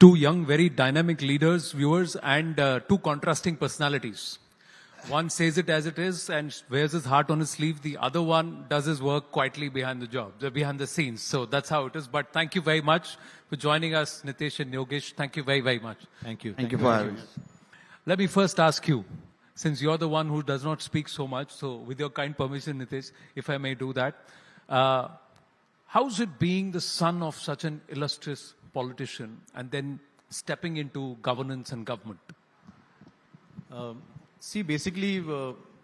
two young, very dynamic leaders, viewers, and two contrasting personalities. One says it as it is and wears his heart on his sleeve. The other one does his work quietly behind behind the scenes. So that's how it is. But thank you very much for joining us, Nitish and Yogesh. Thank you very, very much. Thank you. Thank you for having us. Let me first ask you, since you're the one who does not speak so much, so with your kind permission, Nitish, if I may do that, how's it being the son of such an illustrious politician and then stepping into governance and government? See, basically,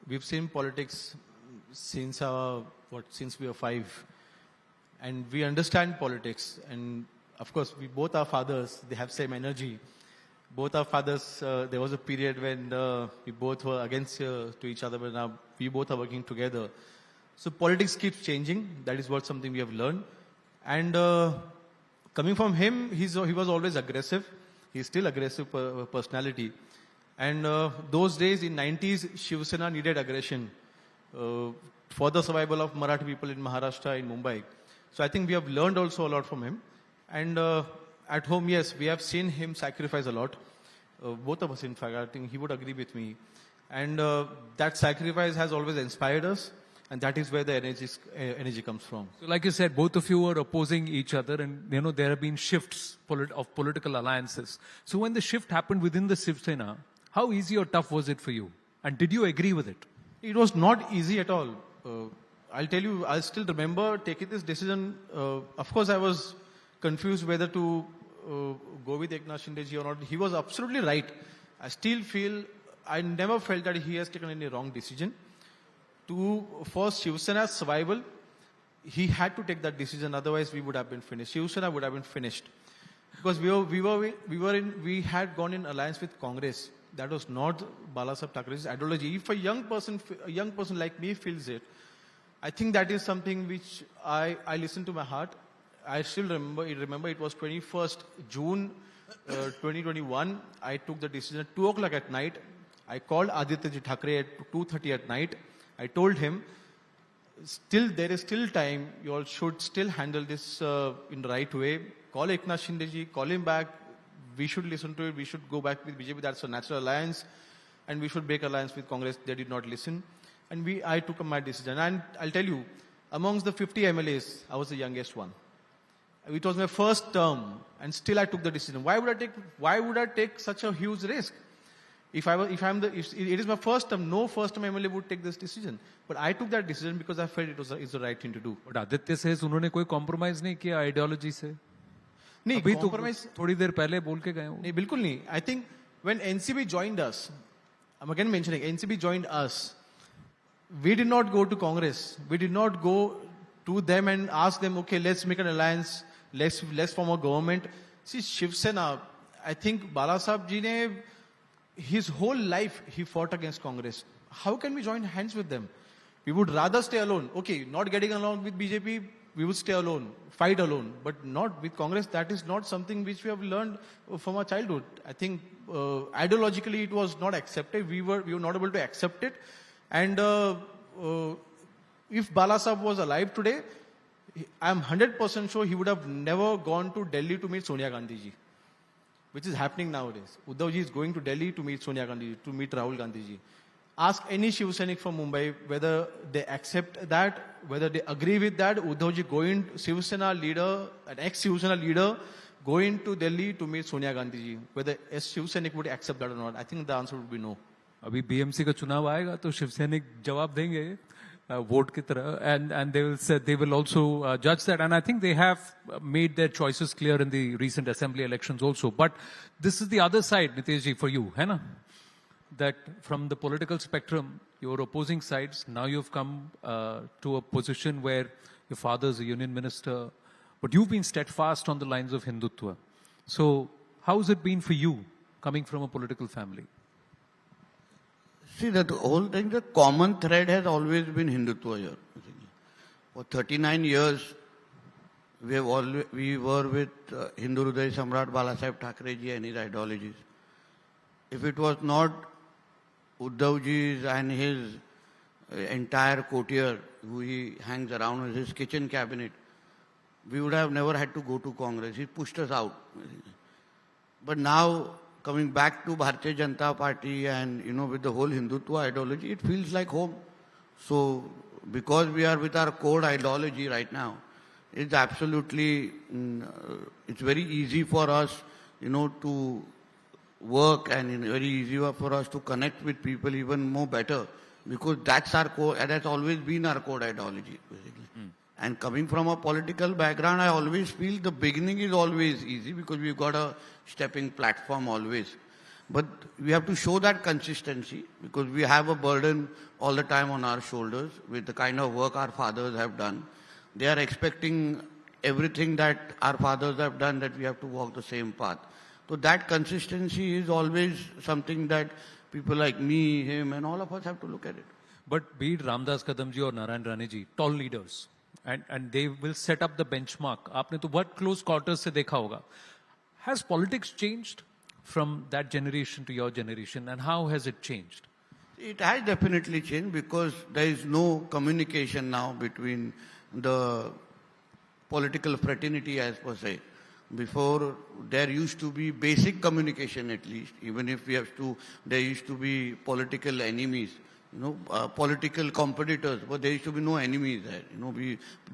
we've seen politics since since we were 5, and we understand politics. And of course, we both are fathers; they have same energy. Both our fathers. There was a period when we both were against to each other, but now we both are working together. So politics keeps changing. That is what something we have learned. And coming from him, he was always aggressive. He's still aggressive personality. And those days in 90s, Shiv Sena needed aggression for the survival of Marathi people in Maharashtra, in Mumbai. So I think we have learned also a lot from him. And at home, yes, we have seen him sacrifice a lot. Both of us, in fact, I think he would agree with me. And that sacrifice has always inspired us. And that is where the energy comes from. So like you said, both of you are opposing each other and, there have been shifts of political alliances. So when the shift happened within the Shiv Sena, how easy or tough was it for you? And did you agree with it? It was not easy at all. I'll tell you, I still remember taking this decision. Of course, I was confused whether to go with Eknath Shinde or not. He was absolutely right. I never felt that he has taken any wrong decision. For Shiv Sena's survival, he had to take that decision. Otherwise, we would have been finished. Shiv Sena would have been finished because we had gone in alliance with Congress. That was not Balasaheb Thackeray's ideology. If a young person like me feels it, I think that is something which I listen to my heart. I still remember it was 21st June 2021. I took the decision at 2 o'clock at night. I called Aditya Thackeray at 2:30 at night. I told him, there is still time. You all should still handle this in the right way. Call Eknath Shinde, call him back. We should listen to it. We should go back with BJP. That's a natural alliance. And we should break alliance with Congress. They did not listen. And I took my decision. And I'll tell you, amongst the 50 MLAs, I was the youngest one. It was my first term. And still I took the decision. Why would I take such a huge risk? If it is my first term, no first term MLA would take this decision. But I took that decision because I felt it's the right thing to do. But Aditya says उन्होंने कोई compromise नहीं किया ideology से. नहीं, अभी compromise तो थोड़ी देर पहले बोल के गए हो. नहीं, बिल्कुल नहीं. I think when NCB joined us, I'm again mentioning NCB joined us. We did not go to Congress. We did not go to them and ask them, okay, let's make an alliance. Let's form a government. See, Shiv Sena, I think Balasaheb ji ne, his whole life he fought against Congress. How can we join hands with them? We would rather stay alone. Okay, not getting along with BJP, we would stay alone, fight alone, but not with Congress. That is not something which we have learned from our childhood. I think ideologically it was not accepted. We were not able to accept it. And if Balasaheb was alive today, I am 100% sure he would have never gone to Delhi to meet Sonia Gandhi ji, which is happening nowadays. Uddhav ji is going to Delhi to meet Sonia Gandhi ji, to meet Rahul Gandhi ji. Ask any Shiv Sainik from Mumbai whether they accept that, whether they agree with that. Uddhav ji going, Shiv Sena leader, an ex-Shiv Sena leader, going to Delhi to meet Sonia Gandhi ji. Whether a Shiv Sainik would accept that or not, I think the answer would be no. अभी BMC का चुनाव आएगा तो शिव सैनिक जवाब देंगे vote की तरह and they will also judge that, and I think they have made their choices clear in the recent assembly elections also. But this is the other side, Nitesh ji, for you, है ना? That from the political spectrum, your opposing sides, now you've come to a position where your father is a union minister, but you've been steadfast on the lines of Hindutva. So how's it been for you coming from a political family? See, that whole thing, the common thread has always been Hindutva here. For 39 years, we were with Hindu Hriday Samrat Balasaheb Thackeray ji and his ideologies. If it was not Uddhav ji and his entire courtier who he hangs around with his kitchen cabinet, we would have never had to go to Congress. He pushed us out. But now, coming back to Bharatiya Janata Party and, with the whole Hindutva ideology, it feels like home. So, because we are with our core ideology right now, it's absolutely, it's very easy for us, to work, and very easy for us to connect with people even more better, because that's our core, and that's always been our core ideology, basically. And coming from a political background, I always feel the beginning is always easy because we've got a stepping platform always. But we have to show that consistency because we have a burden all the time on our shoulders with the kind of work our fathers have done. They are expecting everything that our fathers have done, that we have to walk the same path. So that consistency is always something that people like me, him, and all of us have to look at it. But be it Ramdas Kadamji or Narayan Rane ji, tall leaders, and they will set up the benchmark. आपने तो बहुत close quarters से देखा होगा. Has politics changed from that generation to your generation, and how has it changed? It has definitely changed because there is no communication now between the political fraternity as per se. Before, there used to be basic communication at least, even if there used to be political enemies, political competitors, but there used to be no enemies there.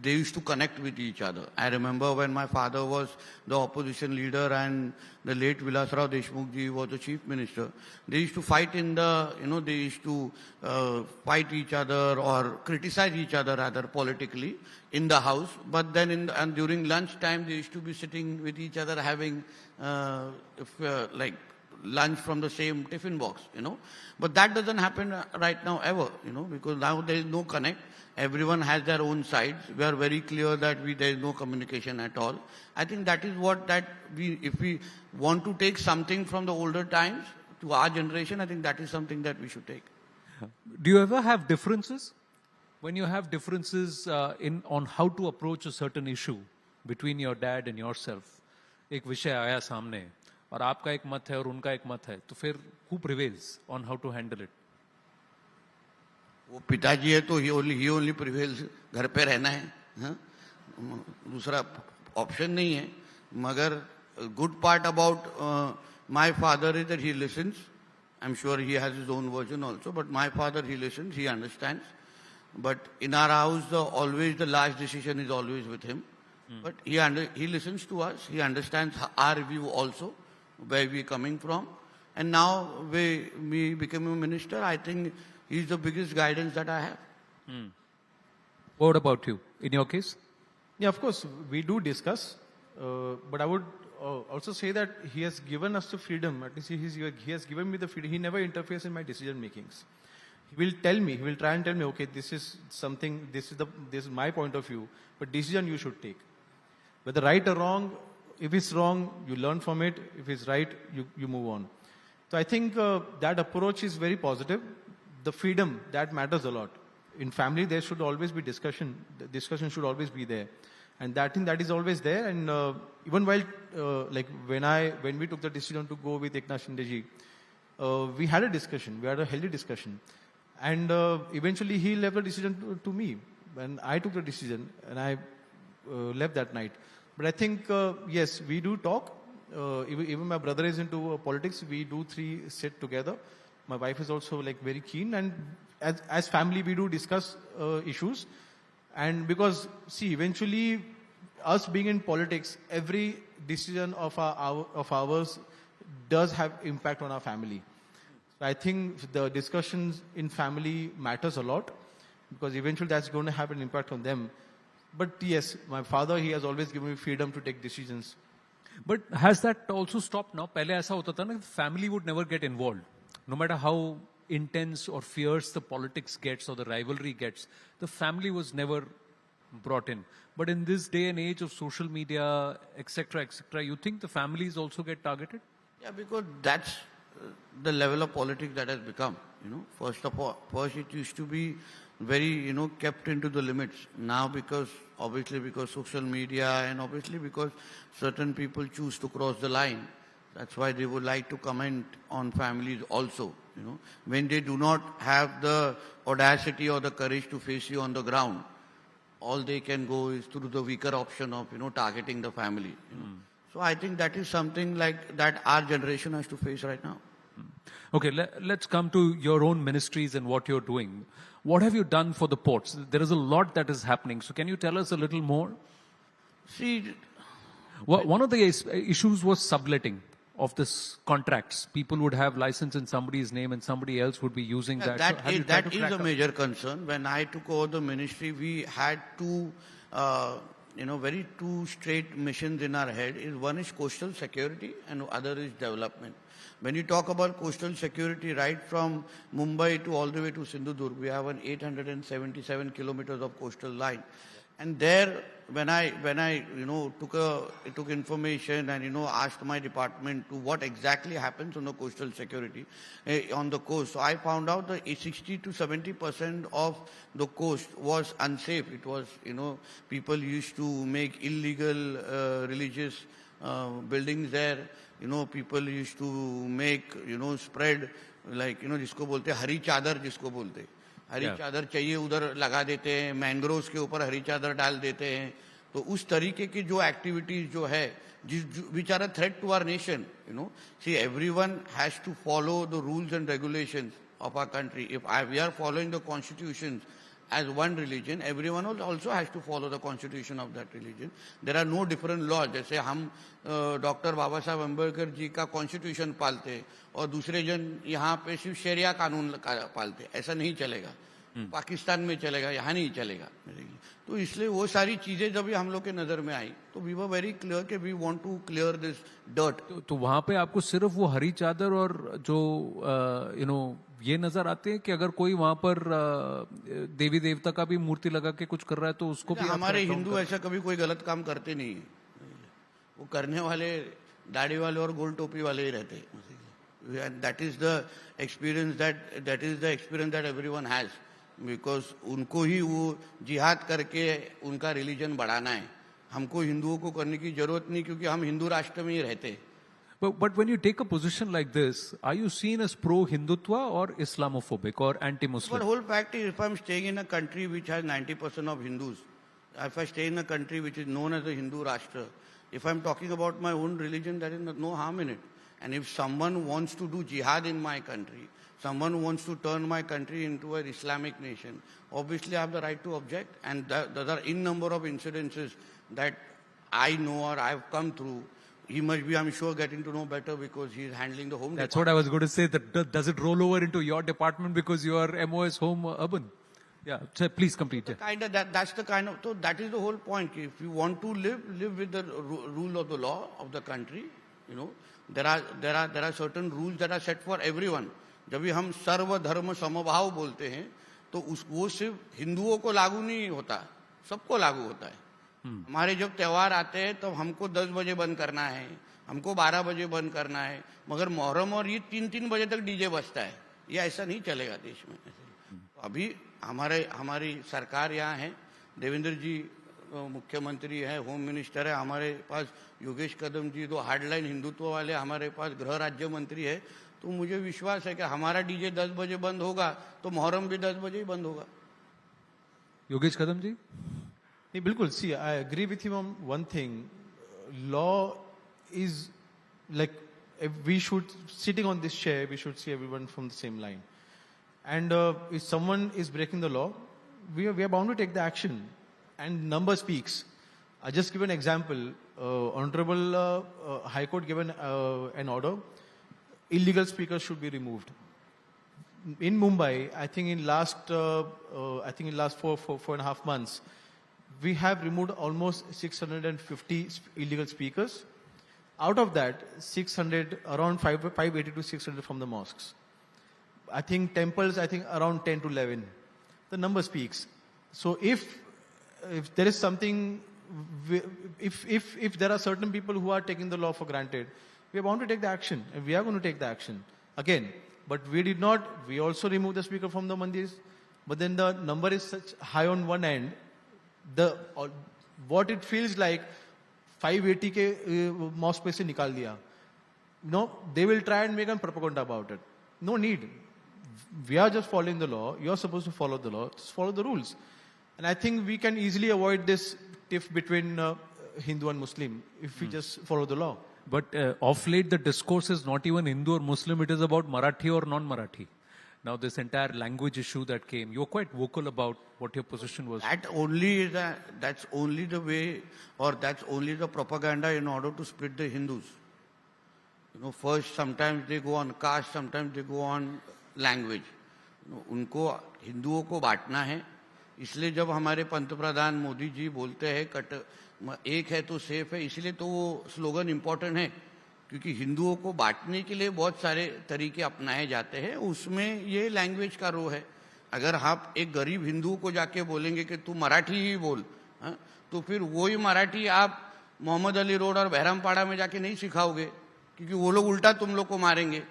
They used to connect with each other. I remember when my father was the opposition leader and the late Vilasrao Deshmukh ji was the chief minister, they used to fight they used to fight each other or criticize each other rather politically in the house. But then and during lunch time, they used to be sitting with each other having lunch from the same tiffin box, But that doesn't happen right now ever, because now there is no connect. Everyone has their own sides. We are very clear that there is no communication at all. I think that is if we want to take something from the older times to our generation, I think that is something that we should take. Do you ever have differences? When you have differences on how to approach a certain issue between your dad and yourself, एक विषय आया सामने, और आपका एक मत है और उनका एक मत है, तो फिर who prevails on how to handle it? वो पिताजी है तो he only prevails, घर पे रहना है, दूसरा ऑप्शन नहीं है. मगर good part about my father is that he listens. I'm sure he has his own version also, but my father, he listens, he understands. But in our house, always the last decision is always with him. But he listens to us, he understands our view also, where we are coming from. And now, me becoming a minister, I think he's the biggest guidance that I have. What about you, in your case? Yeah, of course, we do discuss. But I would also say that he has given us the freedom. At least he has given me the freedom. He never interferes in my decision makings. He will tell me, he will try and tell me, okay, this is something, this is my point of view, but decision you should take. Whether right or wrong, if it's wrong, you learn from it. If it's right, you move on. So I think that approach is very positive. The freedom, that matters a lot. In family, there should always be discussion. The discussion should always be there. And that thing that is always there. And even while, when we took the decision to go with Eknath Shinde-ji, we had a discussion. We had a healthy discussion. And eventually he left the decision to me. And I took the decision and I left that night. But I think, yes, we do talk. Even my brother is into politics. We do sit together. My wife is also very keen. And as family, we do discuss issues. And because, see, eventually, us being in politics, every decision of ours does have impact on our family. So I think the discussions in family matters a lot because eventually that's going to have an impact on them. But yes, my father, he has always given me freedom to take decisions. But has that also stopped now? पहले ऐसा होता था ना, family would never get involved. No matter how intense or fierce the politics gets or the rivalry gets, the family was never brought in. But in this day and age of social media, etc., you think the families also get targeted? Yeah, because that's the level of politics that has become. First it used to be very, kept into the limits. Now obviously because social media and obviously because certain people choose to cross the line. That's why they would like to comment on families also, when they do not have the audacity or the courage to face you on the ground. All they can go is through the weaker option of, targeting the family. So I think that is something like that our generation has to face right now. Okay, let's come to your own ministries and what you're doing. What have you done for the ports? There is a lot that is happening. So can you tell us a little more? See, One of the issues was subletting of this contracts. People would have license in somebody's name and somebody else would be using that. that is a major concern. When I took over the ministry, we had two, very two straight missions in our head. One is coastal security and other is development. When you talk about coastal security, right from Mumbai to all the way to Sindhudurg, we have an 877 kilometers of coastal line. And there, when I took information and, asked my department to what exactly happens on the coastal security on the coast. So I found out that 60 to 70% of the coast was unsafe. It was, people used to make illegal religious buildings there. People used to make, spread like, जिसको बोलते हैं हरी चादर जिसको बोलते हैं हरी चादर चाहिए उधर लगा देते हैं मैंग्रोव्स के ऊपर हरी चादर डाल देते हैं तो उस तरीके की जो एक्टिविटीज जो है which are a threat to our nation, see, everyone has to follow the rules and regulations of our country. If we are following the constitutions as one religion, everyone also has to follow the constitution of that religion. There are no different laws. जैसे हम doctor बाबा साहब अम्बेडकर जी का constitution पालते हैं और दूसरे जन यहाँ पे सिर्फ शरिया कानून पालते, ऐसा नहीं चलेगा. पाकिस्तान में चलेगा, यहाँ नहीं चलेगा. तो इसलिए वो सारी चीजें जब हम लोग के नजर में आई तो वी वर वेरी क्लियर कि we want to clear this dirt. तो वहां पे आपको सिर्फ वो हरी चादर और जो ये नजर आते हैं कि अगर कोई वहां पर देवी देवता का भी मूर्ति लगा के कुछ कर रहा है तो उसको भी हमारे हिंदू ऐसा कभी कोई गलत काम करते नहीं है. वो करने वाले दाढ़ी वाले और गोल टोपी वाले ही रहते हैं. That is the experience that everyone has because उनको ही वो जिहाद करके उनका रिलीजन बढ़ाना है. हमको हिंदुओं को करने की जरूरत नहीं क्योंकि हम हिंदू राष्ट्र में ही रहते हैं. But when you take a position like this, are you seen as pro-Hindutva or Islamophobic or anti-Muslim? The whole fact is, if I'm staying in a country which has 90% of Hindus, if I stay in a country which is known as a Hindu Rashtra, if I'm talking about my own religion, there is no harm in it. And if someone wants to do jihad in my country, someone wants to turn my country into an Islamic nation, obviously I have the right to object. And there are in number of incidences that I know or I've come through. He must be, I'm sure, getting to know better because he's handling the home. That's what I was going to say. That does it roll over into your department because your MO is home urban? Yeah, so please complete it. That's the kind of, so that is the whole point. If you want to live with the rule of the law of the country, there are certain rules that are set for everyone. जब भी हम सर्व धर्म समभाव बोलते हैं तो वो सिर्फ हिंदुओं को लागू नहीं होता, सबको लागू होता है. हमारे जब त्योहार आते हैं तो हमको 10 बजे बंद करना है, हमको 12 बजे बंद करना है, मगर मुहर्रम और ये 3-3 बजे तक डीजे बजता है. ये ऐसा नहीं चलेगा देश में. अभी हमारी सरकार यहाँ है, देवेंद्र जी मुख्यमंत्री है, होम मिनिस्टर है, हमारे पास योगेश कदम जी तो हार्डलाइन हिंदुत्व वाले, हमारे पास गृह राज्य मंत्री है. तो मुझे विश्वास है कि हमारा डीजे 10 बजे बंद होगा तो मुहर्रम भी 10 बजे ही बंद होगा. योगेश कदम जी. बिल्कुल. See, I agree with him on one thing. Law is like, if we should, sitting on this chair, we should see everyone from the same line. And if someone is breaking the law, we are bound to take the action. And number speaks. I just give an example. Honorable High Court given an order. Illegal speakers should be removed. In Mumbai, I think in last 4.5 months, we have removed almost 650 illegal speakers. Out of that, 600, around 580 to 600 from the mosques. I think temples, around 10 to 11. The number speaks. So if there is something, if there are certain people who are taking the law for granted, we are bound to take the action, and we are going to take the action. Again, but we did not, we also removed the speaker from the mandirs, but then the number is such high on one end, what it feels like 580 के mosque पे से निकाल दिया. They will try and make a propaganda about it. No need. We are just following the law. You are supposed to follow the law. Just follow the rules. And I think we can easily avoid this tiff between Hindu and Muslim if we just follow the law. But of late, the discourse is not even Hindu or Muslim, it is about Marathi or non-Marathi. Now, this entire language issue that came, you were quite vocal about what your position was. That's only the way, or that's only the propaganda in order to split the Hindus. You know, first sometimes they go on caste, sometimes they go on language. You know, उनको हिंदुओं को बांटना है, इसलिए जब हमारे पंतप्रधान मोदी जी बोलते हैं एक है तो सेफ है, इसलिए तो वो स्लोगन इम्पोर्टेंट है, क्योंकि हिंदुओं को बांटने के लिए बहुत सारे तरीके अपनाए जाते हैं, उसमें ये लैंग्वेज का रो है. अगर आप एक गरीब हिंदू को जाके बोलेंगे कि तू मराठी ही बोल, तो फिर वही मराठी आप मोहम्मद अली रोड और बहरामपाड़ा में जाके नहीं सिखाओगे, क्योंकि वो लोग उल्टा तुम लोग को मारेंगे.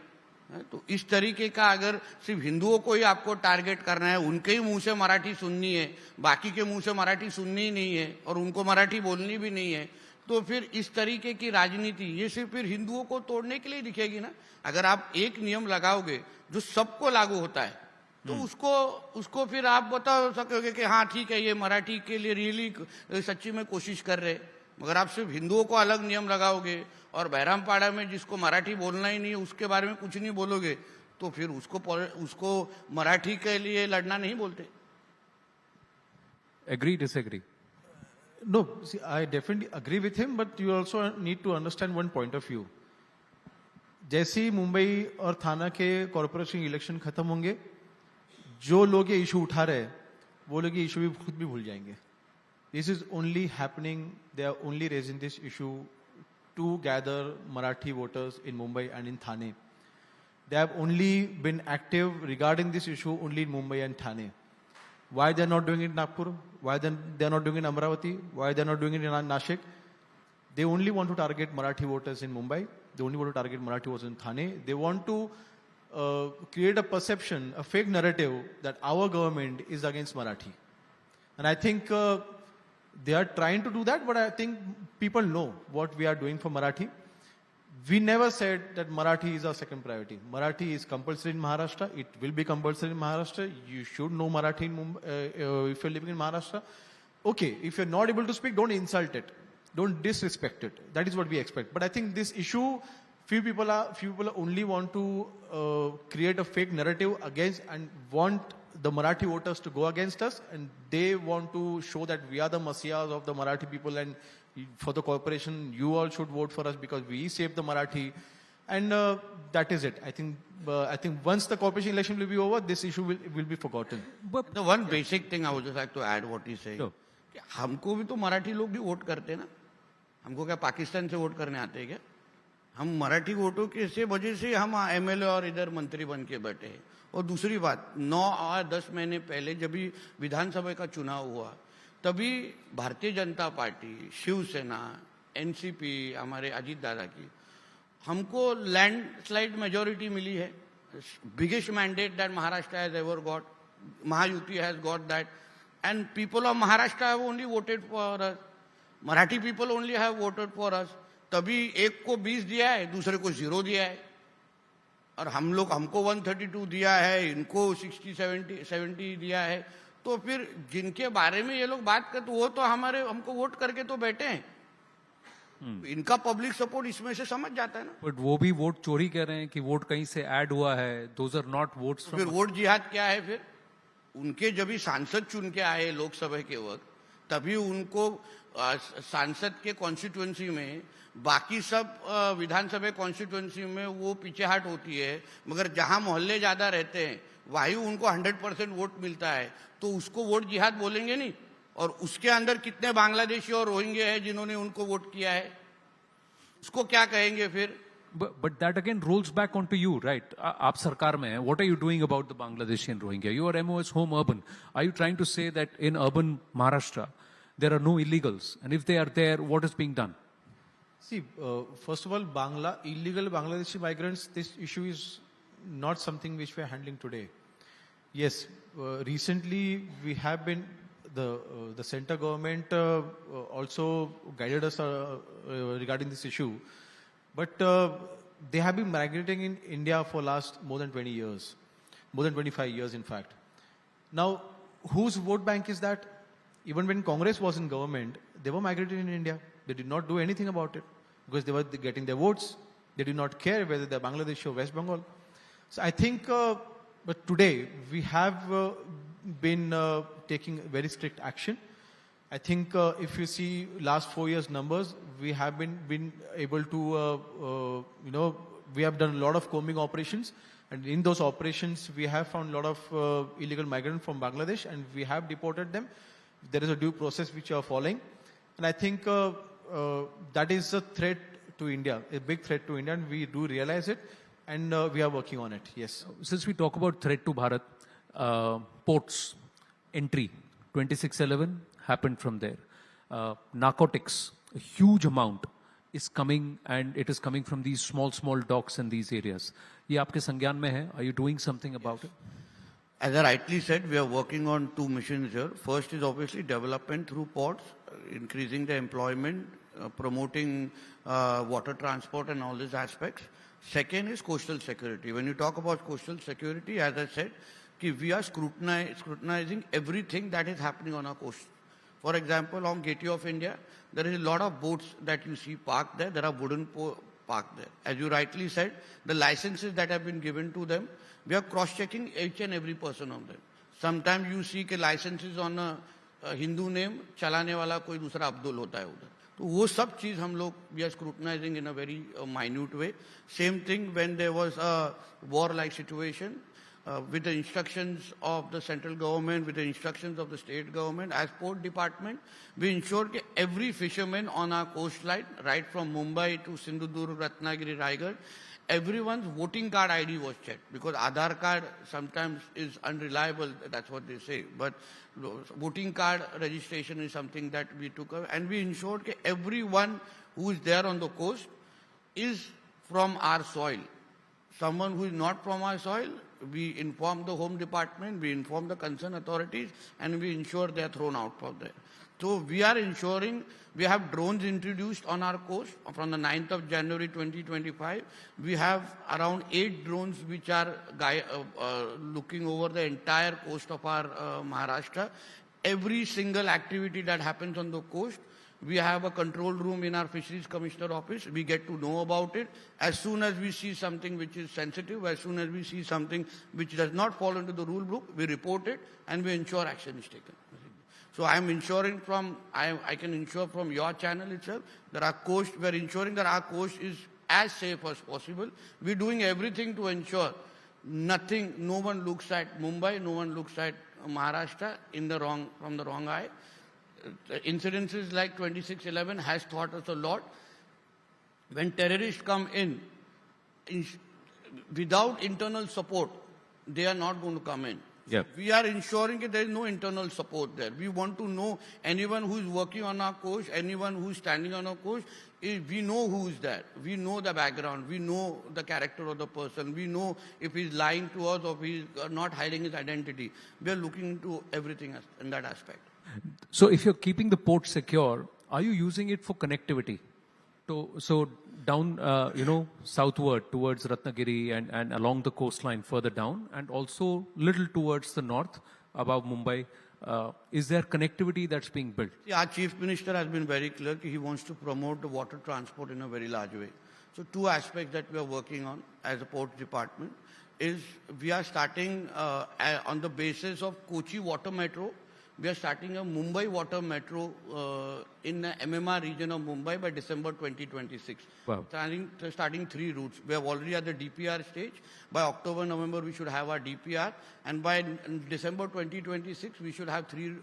तो इस तरीके का अगर सिर्फ हिंदुओं को ही आपको टारगेट करना है, उनके ही मुंह से मराठी सुननी है, बाकी के मुंह से मराठी सुननी ही नहीं है और उनको मराठी बोलनी भी नहीं है, तो फिर इस तरीके की राजनीति ये सिर्फ फिर हिंदुओं को तोड़ने के लिए दिखेगी ना. अगर आप एक नियम लगाओगे जो सबको लागू होता है, तो उसको फिर आप बता सकोगे कि हाँ ठीक है, ये मराठी के लिए रियली सच्ची में कोशिश कर रहे. मगर आप सिर्फ हिंदुओं को अलग नियम लगाओगे और बहरामपाड़ा में जिसको मराठी बोलना ही नहीं है उसके बारे में कुछ नहीं बोलोगे, तो फिर उसको मराठी के लिए लड़ना नहीं बोलते. Agree, disagree? No, see, I definitely agree with him, but you also need to understand one point of view. जैसे ही मुंबई और थाना के कॉर्पोरेशन इलेक्शन खत्म होंगे, जो लोग ये इशू उठा रहे हैं वो लोग ये इशू भी खुद भी भूल जाएंगे. This is only happening, they are only raising this issue to gather Marathi voters in Mumbai and in Thane. They have only been active regarding this issue only in Mumbai and Thane. Why they are not doing it in Nagpur? Why they are not doing it in Amravati? Why they are not doing it in Nashik? They only want to target Marathi voters in Mumbai. They only want to target Marathi voters in Thane. They want to create a perception, a fake narrative that our government is against Marathi. And I think they are trying to do that, but I think people know what we are doing for Marathi. We never said that Marathi is our second priority. Marathi is compulsory in Maharashtra. It will be compulsory in Maharashtra. You should know Marathi in Mumbai, if you're living in Maharashtra. Okay, if you're not able to speak, don't insult it. Don't disrespect it. That is what we expect. But I think this issue, few people only want to create a fake narrative against and want the Marathi voters to go against us, and they want to show that we are the messiahs of the Marathi people, and for the corporation, you all should vote for us because we saved the Marathi, and that is it. I think once the corporation election will be over, this issue will be forgotten. But the one basic thing I would just like to add what he's saying. Sure. हमको भी तो मराठी लोग भी vote करते हैं ना. हमको क्या पाकिस्तान से वोट करने आते हैं क्या? हम मराठी वोटों के से वजह से हम एमएलए और इधर मंत्री बन के बैठे हैं. और दूसरी बात, 9 और 10 महीने पहले जब भी विधानसभा का चुनाव हुआ, तभी भारतीय जनता पार्टी, शिवसेना, एनसीपी, हमारे अजीत दादा की, हमको लैंडस्लाइड मेजॉरिटी मिली है. Biggest mandate that Maharashtra has ever got, Mahayuti has got that, and people of Maharashtra have only voted for us. Marathi people only have voted for us. तभी एक को 20 दिया है, दूसरे को 0 दिया है, और हमको 132 दिया है, इनको 60-70 दिया है. तो फिर जिनके बारे में ये लोग बात करते, वो तो हमको वोट करके तो बैठे हैं. इनका पब्लिक सपोर्ट इसमें से समझ जाता है ना. बट वो भी वोट चोरी कह रहे हैं कि वोट कहीं से ऐड हुआ है. Those are not votes. फिर वोट जिहाद क्या है? फिर उनके जब भी सांसद चुन के आए लोकसभा के वक्त, तभी उनको सांसद के कॉन्स्टिट्यूएंसी में, बाकी सब विधानसभा कॉन्स्टिट्यूएंसी में वो पीछे हट होती है, मगर जहां मोहल्ले ज्यादा रहते हैं वही उनको 100% वोट मिलता है. तो उसको वोट जिहाद बोलेंगे नहीं. और उसके अंदर कितने बांग्लादेशी और रोहिंग्या है जिन्होंने उनको वोट किया है, उसको क्या कहेंगे फिर? But that again rolls back onto you, right? आप सरकार में हैं. What are you doing about the Bangladeshi and Rohingya? Your MO is home urban. Are you trying to say that in urban Maharashtra there are no illegals, and if they are there, what is being done? See, first of all, illegal Bangladeshi migrants, this issue is not something which we are handling today. Yes, recently we have been, the center government also guided us regarding this issue. But they have been migrating in India for last more than 20 years, more than 25 years in fact. Now, whose vote bank is that? Even when Congress was in government, they were migrating in India. They did not do anything about it because they were getting their votes. They did not care whether they're Bangladeshi or West Bengal. So I think, but today we have been taking very strict action. I think if you see last 4 years numbers, we have been able to, we have done a lot of combing operations. And in those operations, we have found a lot of illegal migrants from Bangladesh and we have deported them. There is a due process which we are following. And I think that is a threat to India, a big threat to India, and we do realize it. And we are working on it, yes. Since we talk about threat to Bharat, ports, entry, 2611 happened from there. Narcotics, a huge amount is coming, and it is coming from these small docks in these areas. ये आपके संज्ञान में है? Are you doing something about it? As I rightly said, we are working on two missions here. First is obviously development through ports, increasing the employment, promoting water transport and all these aspects. Second is coastal security. When you talk about coastal security, as I said, we are scrutinizing everything that is happening on our coast. For example, on Gateway of India, there is a lot of boats that you see parked there. There are wooden parked there. As you rightly said, the licenses that have been given to them, we are cross-checking each and every person of them. Sometimes you see कि licenses on a Hindu name, चलाने वाला कोई दूसरा अब्दुल होता है उधर. तो वो सब चीज हम लोग we are scrutinizing in a very minute way. Same thing when there was a war-like situation. With the instructions of the central government, with the instructions of the state government, as port department, we ensured that every fisherman on our coastline, right from Mumbai to Sindhudurg, Ratnagiri, Raigad, everyone's voting card ID was checked because Aadhaar card sometimes is unreliable, that's what they say. But voting card registration is something that we took up, and we ensured that everyone who is there on the coast is from our soil. Someone who is not from our soil, we inform the Home Department, we inform the concerned authorities, and we ensure they are thrown out from there. So we are ensuring, we have drones introduced on our coast from the 9th of January 2025. We have around 8 drones which are looking over the entire coast of our Maharashtra. Every single activity that happens on the coast, we have a control room in our Fisheries Commissioner office. We get to know about it. As soon as we see something which is sensitive, as soon as we see something which does not fall into the rule book, we report it and we ensure action is taken. So I am ensuring I can ensure from your channel itself that our coast, we are ensuring that our coast is as safe as possible. We are doing everything to ensure no one looks at Mumbai, no one looks at Maharashtra from the wrong eye. Incidences like 2611 has taught us a lot. When terrorists come in, without internal support, they are not going to come in. Yeah. We are ensuring that there is no internal support there. We want to know anyone who is working on our coast, anyone who is standing on our coast, we know who is there. We know the background. We know the character of the person. We know if he is lying to us or if he is not hiding his identity. We are looking into everything in that aspect. So if you're keeping the port secure, are you using it for connectivity? So down, southward towards Ratnagiri and along the coastline further down, and also little towards the north above Mumbai, is there connectivity that's being built? See, our Chief Minister has been very clear that he wants to promote the water transport in a very large way. So 2 aspects that we are working on as a port department is we are starting on the basis of Kochi Water Metro. We are starting a Mumbai Water Metro in the MMR region of Mumbai by December 2026. Wow. Starting 3 routes. We have already at the DPR stage. By October, November, we should have our DPR. And by December 2026, we should have 3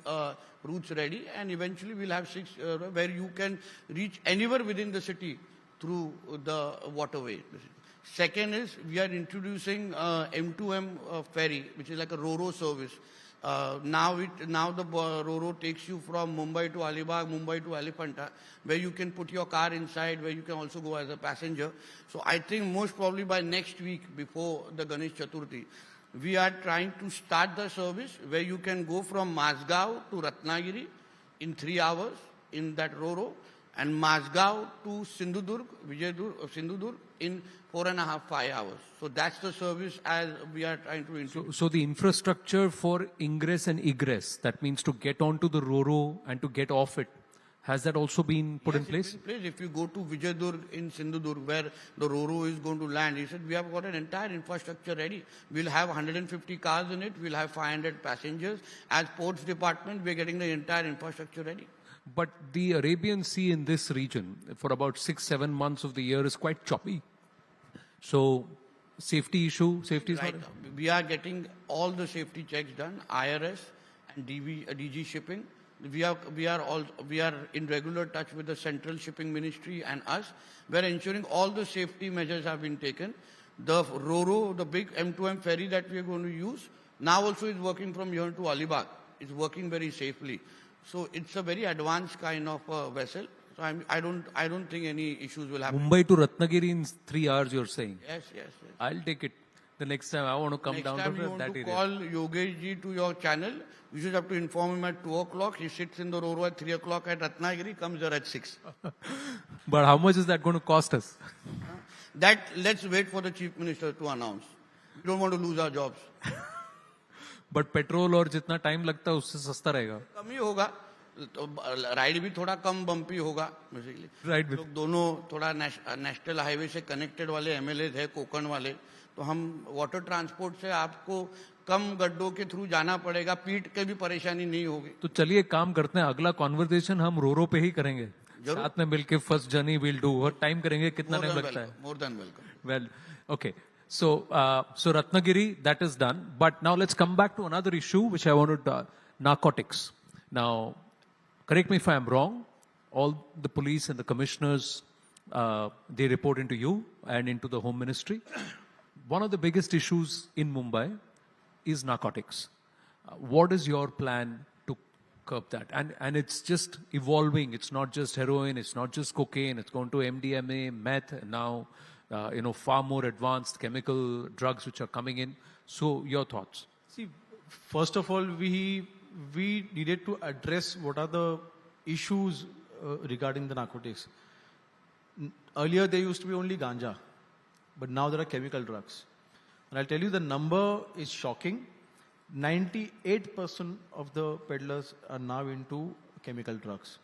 routes ready. And eventually, we'll have 6 where you can reach anywhere within the city through the waterway. Second is we are introducing M2M ferry, which is like a Ro-Ro service. Now the Ro-Ro takes you from Mumbai to Alibag, Mumbai to Elephanta, where you can put your car inside, where you can also go as a passenger. So I think most probably by next week before the Ganesh Chaturthi, we are trying to start the service where you can go from Mazgaon to Ratnagiri in 3 hours in that Ro-Ro, and Mazgaon to Sindhudurg, Sindhudurg in 4.5, 5 hours. So that's the service as we are trying to introduce. So the infrastructure for ingress and egress, that means to get onto the Ro-Ro and to get off it, Has that also been put in place? If you go to Vijayadurg in Sindhudurg, where the Ro-Ro is going to land, he said, we have got an entire infrastructure ready. We'll have 150 cars in it. We'll have 500 passengers. As ports department, we're getting the entire infrastructure ready. But the Arabian Sea in this region for about 6-7 months of the year is quite choppy. So safety issue, safety is Right. not... We are getting all the safety checks done, IRS and DG shipping. We are in regular touch with the Central Shipping Ministry and us. We are ensuring all the safety measures have been taken. The Ro-Ro, the big M2M ferry that we are going to use, now also is working from here to Alibag. It's working very safely. So it's a very advanced kind of vessel. So I don't think any issues will happen. Mumbai to Ratnagiri in 3 hours, you're saying? Yes. I'll take it. The next time I want to come Next down time to you want that to area. call Yogesh ji to your channel, you should have to inform him at 2 o'clock. He sits in the Ro-Ro at 3 o'clock at Ratnagiri, comes here at 6. But how much is that going to cost us? That, let's wait for the Chief Minister to announce. We don't want to lose our jobs. But petrol और जितना time लगता है उससे सस्ता रहेगा. कम ही होगा. तो ride भी थोड़ा कम बम्पी होगा बेसिकली. Right. लोग दोनों थोड़ा नेशनल हाईवे से कनेक्टेड वाले एमएलए है कोकण वाले, तो हम वाटर ट्रांसपोर्ट से आपको कम गड्ढों के थ्रू जाना पड़ेगा, पीट के भी परेशानी नहीं होगी. तो चलिए काम करते हैं, अगला कॉन्वर्सेशन हम रो पे ही करेंगे. साथ में मिलके फर्स्ट जर्नी विल डू. और टाइम करेंगे कितना टाइम लगता है? More than welcome. Well, okay. So Ratnagiri, that is done. But now let's come back to another issue which I wanted, narcotics. Now, correct me if I am wrong. All the police and the commissioners, they report into you and into the Home Ministry. One of the biggest issues in Mumbai is narcotics. What is your plan to curb that? And it's just evolving. It's not just heroin. It's not just cocaine. It's going to MDMA, meth, and now, far more advanced chemical drugs which are coming in. So your thoughts? See, first of all, we needed to address what are the issues regarding the narcotics. Earlier, there used to be only ganja, but now there are chemical drugs. And I'll tell you, the number is shocking. 98% of the peddlers are now into chemical drugs.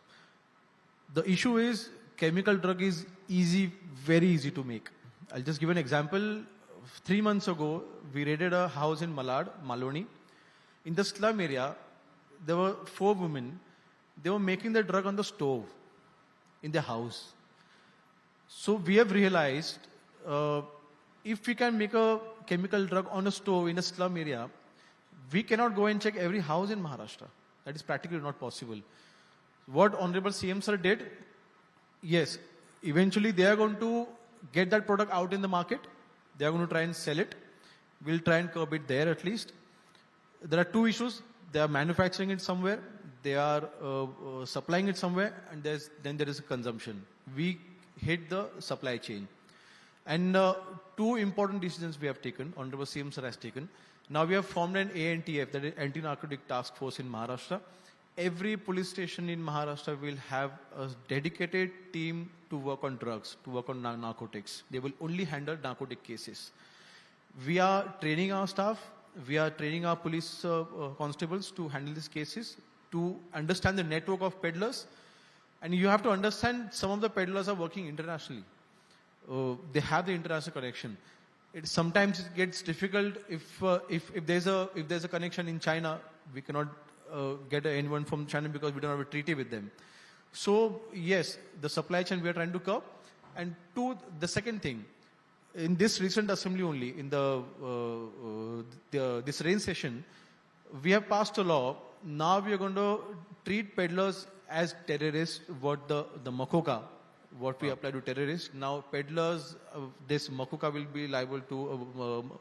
The issue is, chemical drug is easy, very easy to make. I'll just give an example. 3 months ago, we raided a house in Malad, Maloni. In the slum area, there were 4 women. They were making the drug on the stove in their house. So we have realized, if we can make a chemical drug on a stove in a slum area, we cannot go and check every house in Maharashtra. That is practically not possible. What Honorable CM Sir did, yes, eventually they are going to get that product out in the market. They are going to try and sell it. We'll try and curb it there at least. There are 2 issues. They are manufacturing it somewhere. They are supplying it somewhere. And then there is a consumption. We hit the supply chain. And 2 important decisions we have taken, Honorable CM Sir has taken. Now we have formed an ANTF, that is Anti-Narcotic Task Force in Maharashtra. Every police station in Maharashtra will have a dedicated team to work on drugs, to work on narcotics. They will only handle narcotic cases. We are training our staff. We are training our police constables to handle these cases, to understand the network of peddlers. And you have to understand, some of the peddlers are working internationally. They have the international connection. Sometimes it gets difficult if there's a connection in China. We cannot get anyone from China because we don't have a treaty with them. So yes, the supply chain we are trying to curb. And 2, the second thing, in this recent assembly only, in this rain session, we have passed a law. Now we are going to treat peddlers as terrorists, what the Makoka, what we apply to terrorists. Now peddlers, this Makoka will be liable to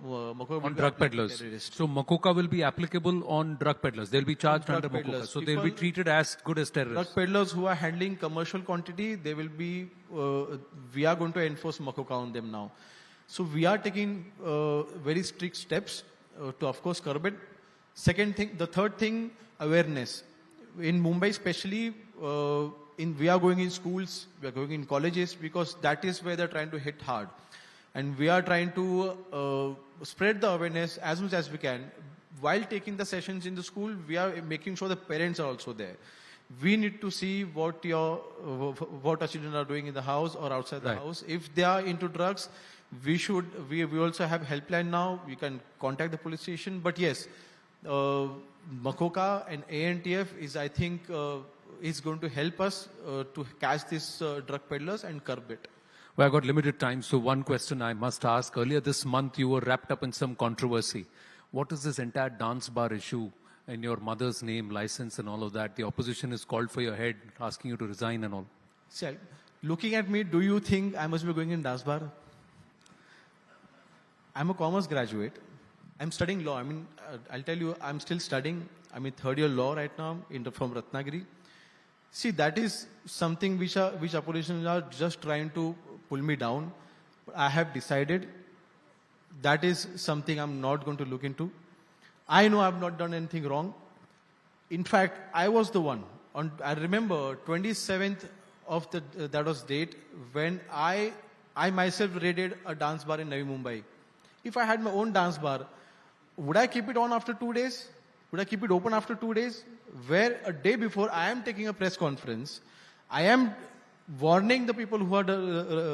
Makoka on drug peddlers. So Makoka will be applicable on drug peddlers. They'll be charged under Makoka. So they'll be treated as good as terrorists. Drug peddlers who are handling commercial quantity, they will be, we are going to enforce Makoka on them now. So we are taking very strict steps to, of course, curb it. The third thing, awareness. In Mumbai especially, we are going in schools, we are going in colleges, because that is where they're trying to hit hard. And we are trying to spread the awareness as much as we can. While taking the sessions in the school, we are making sure the parents are also there. We need to see what our children are doing in the house or outside the Right. house. If they are into drugs, we also have helpline now. You can contact the police station. But yes, Makoka and ANTF is, I think, is going to help us to catch these drug peddlers and curb it. Well, I got limited time, so one question I must ask. Earlier this month, you were wrapped up in some controversy. What is this entire dance bar issue in your mother's name, license and all of that? The opposition is called for your head, asking you to resign and all. See, looking at me, do you think I must be going in dance bar? I'm a commerce graduate. I'm studying law. I mean, I'll tell you, I'm still studying. I'm in third year law right now from Ratnagiri. See, that is something which opposition are just trying to pull me down. I have decided that is something I'm not going to look into. I know I've not done anything wrong. In fact, I was the one. I remember 27th of that was date when I myself raided a dance bar in Navi Mumbai. If I had my own dance bar, would I keep it on after 2 days? Would I keep it open after 2 days? Where a day before I am taking a press conference, I am warning the people who are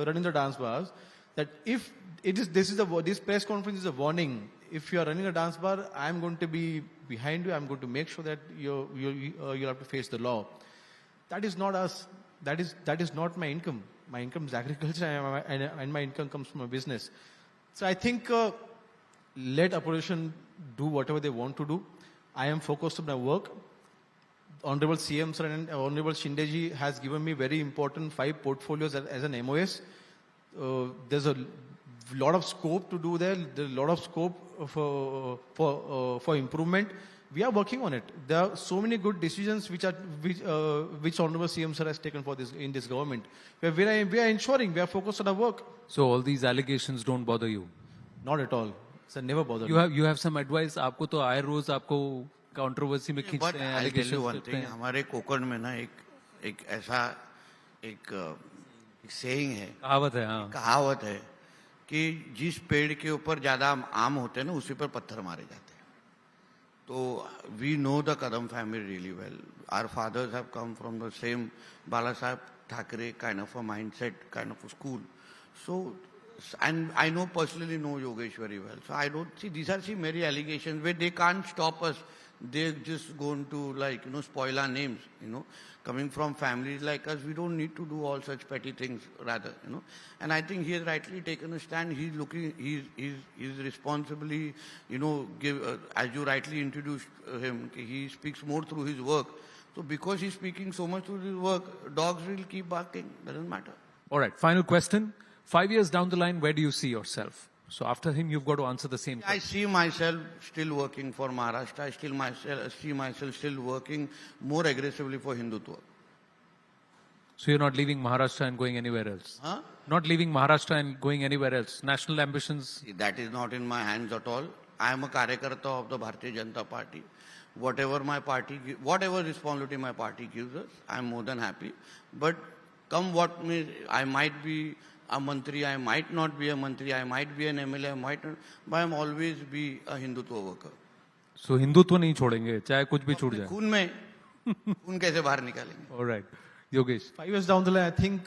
running the dance bars that if this press conference is a warning. If you are running a dance bar, I am going to be behind you. I am going to make sure that you have to face the law. That is not us. That is not my income. My income is agriculture, and my income comes from a business. So I think let opposition do whatever they want to do. I am focused on my work. Honorable CM Sir and Honorable Shindeji has given me very important 5 portfolios as an MOS. There's a lot of scope to do there. There's a lot of scope for improvement. We are working on it. There are so many good decisions which Honorable CM Sir has taken in this government. We are ensuring we are focused on our work. So all these allegations don't bother you? Not at all. Sir, never bothered. You have some advice. आपको तो आए रोज आपको controversy में खींचते हैं, allegations करते हैं. हमारे कोकण में ना एक ऐसा एक सेइंग है, कहावत है. हाँ. कहावत है कि जिस पेड़ के ऊपर ज्यादा आम होते हैं ना उसी पर पत्थर मारे जाते हैं. तो we know the Kadam family really well. Our fathers have come from the same Bala Saheb Thackeray kind of a mindset, kind of a school. So, and I personally know Yogesh very well. So I don't see, these are many allegations where they can't stop us. They're just going to spoil our names, Coming from families like us, we don't need to do all such petty things rather, And I think he has rightly taken a stand. He's responsibly, as you rightly introduced him, he speaks more through his work. So because he's speaking so much through his work, dogs will keep barking. Doesn't matter. All right, final question. 5 years down the line, where do you see yourself? So after him, you've got to answer the same question. I see myself still working for Maharashtra. I see myself still working more aggressively for Hindutva. So you're not leaving Maharashtra and going anywhere else? Huh? Not leaving Maharashtra and going anywhere else? National ambitions? That is not in my hands at all. I am a Karyakarta of the Bharatiya Janata Party. Whatever responsibility my party gives us, I am more than happy. But come what may, I might be a mantri, I might not be a mantri, I might be an MLA, I might not, but I am always be a Hindutva worker. So Hindutva नहीं छोड़ेंगे, चाहे कुछ भी छूट जाए. खून कैसे बाहर निकालेंगे? All right, Yogesh. 5 years down the line, I think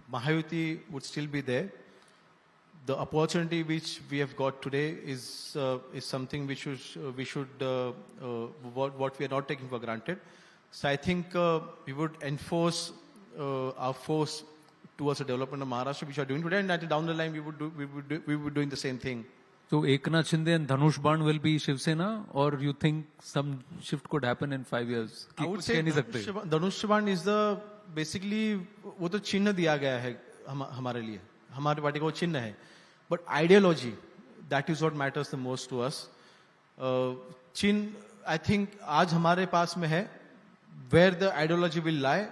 Mahayuti would still be there. The opportunity which we have got today is something which what we are not taking for granted. So I think we would enforce our force towards the development of Maharashtra, which we are doing today, and at down the line we would doing the same thing. So Eknath Shinde and Dhanush Ban will be Shiv Sena, or you think some shift could happen in 5 years? I would say Dhanush Ban is the basically वो तो चिन्ह दिया गया है हमारे लिए, हमारे party का वो चिन्ह है. But ideology, that is what matters the most to us. चिन्ह I think आज हमारे पास में है. Where the ideology will lie,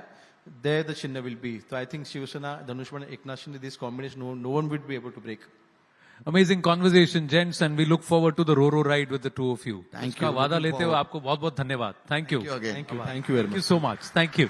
there the Chinna will be. So I think Shiv Sena, Dhanush Ban, Eknath Shinde, this combination, no one would be able to break. Amazing conversation, gents, and we look forward to the Ro-Ro ride with the two of you. Thank you. वादा लेते हो आपको बहुत बहुत धन्यवाद. Thank you. Thank you again. Thank you very much. Thank you so much. Thank you.